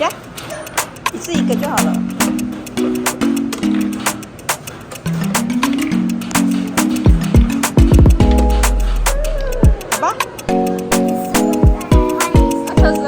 呀，一次一个就好了。好吧。那车子。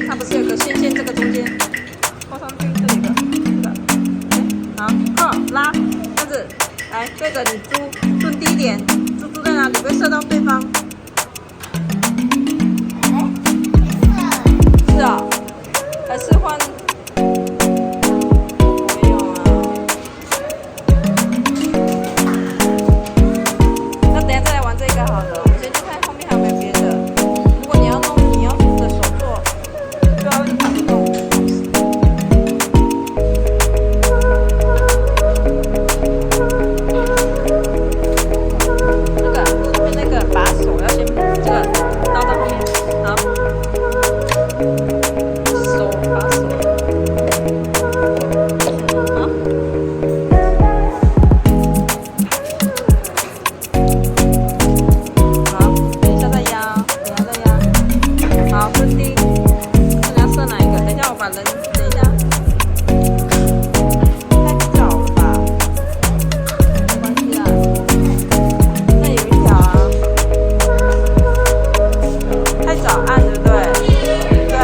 它不是有个线，这个中间扣上去，这里这个，好，扣拉，这样子，来对着你猪蹲低一点，猪在哪里？会射到对方。是啊，还是换？没有啊。那等一下再来玩这个好了，我们先去看后面还有没有别的。如果你要弄，你要的手做。它会弹不动。后面那个把手要先这个倒到后面，好，把手，好，等一下再压，好，蹲低。射哪一个？等一下，我把人，等一下，太早了吧？没关系啊，那有一条啊，太早按对不对？对。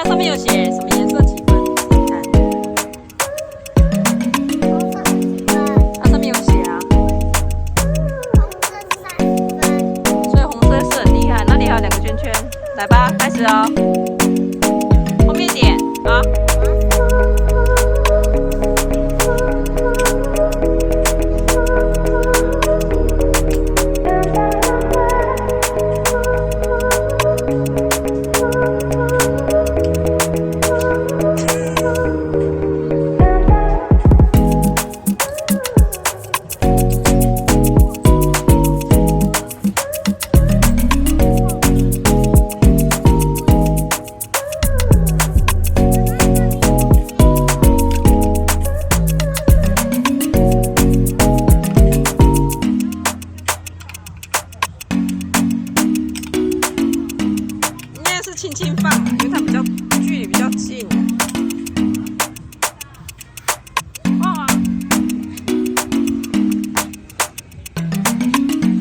上面有写什么颜色几分？你看，它上面有写啊。所以红色是很厉害，那里还有2个圈圈。来吧，开始哦。后面点啊。轻轻放，因为它距离比较近。哇！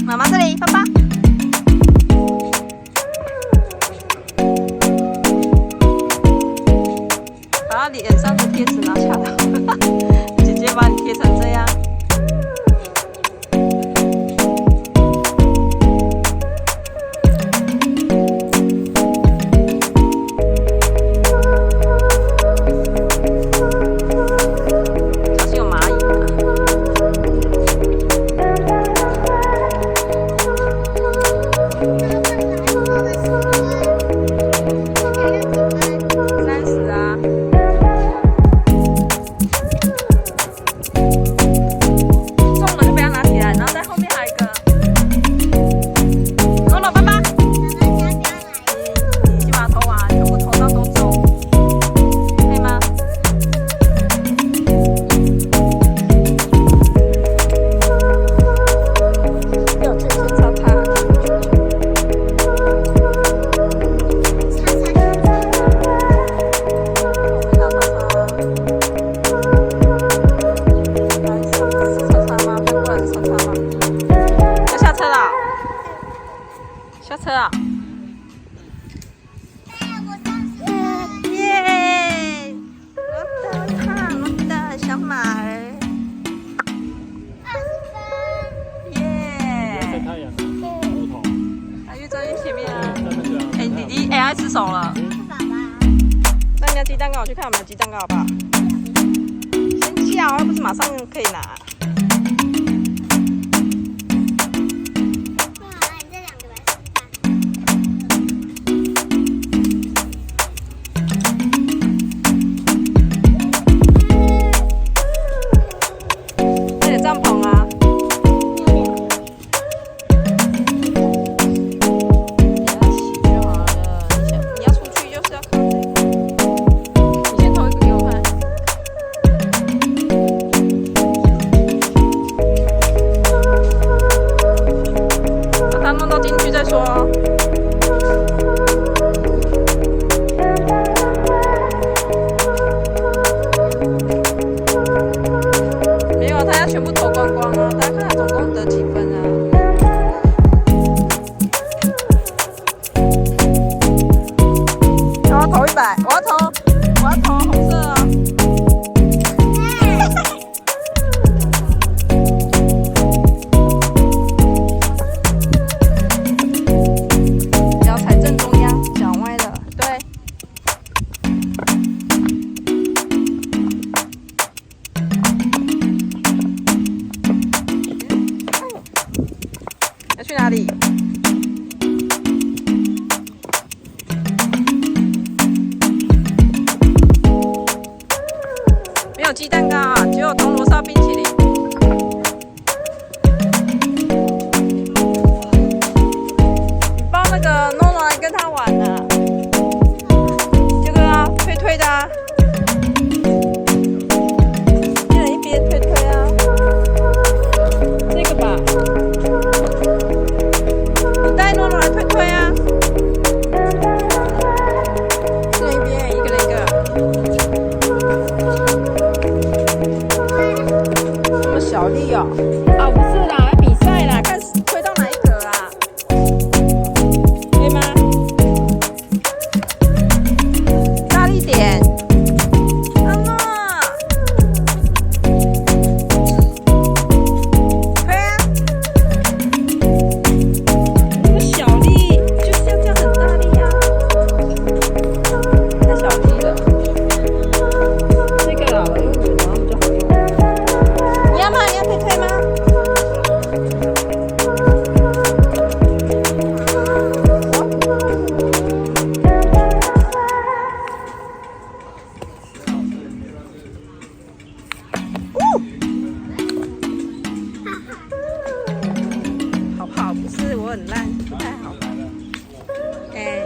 妈妈这里，爸爸。把脸上的贴纸拿下来，姐姐把你贴成这样。人家鸡蛋糕，我去看有没有鸡蛋糕，好不好？先叫，又不是马上可以拿。这里帐篷啊。再说，没有，他要全部投光光啊！大家看他总共得几分啊？然后投100，我要投红色啊！要去哪里？没有鸡蛋糕啊，只有铜锣烧冰淇淋。你抱那个诺诺来跟他玩呢、啊？这个啊，推的啊，一人一边推啊，这个吧。诺诺来推啊！一人一边，一个人一个。这么小力哦！啊，不是啦，来比赛啦，看推到哪一个啊？可以吗？大力点！安诺，推啊！好不好？不是，我很烂，不太好。哎，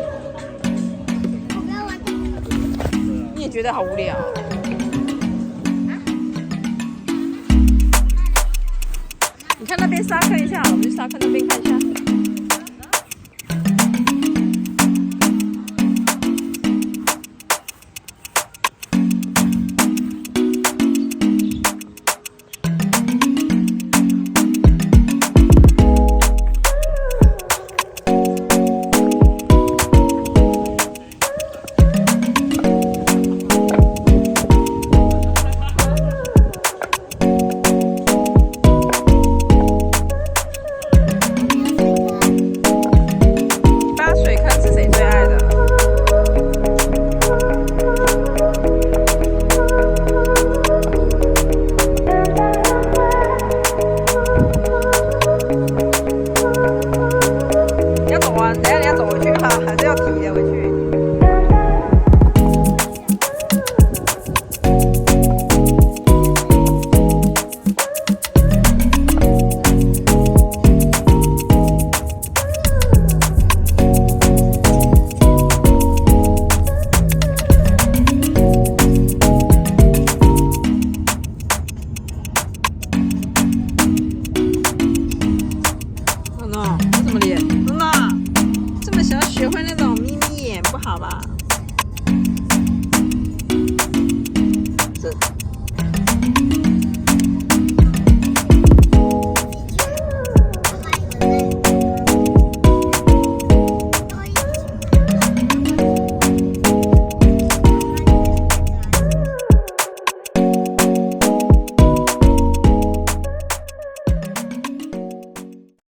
你也觉得好无聊？你看那边沙坑一下，我们去沙坑那边看一下。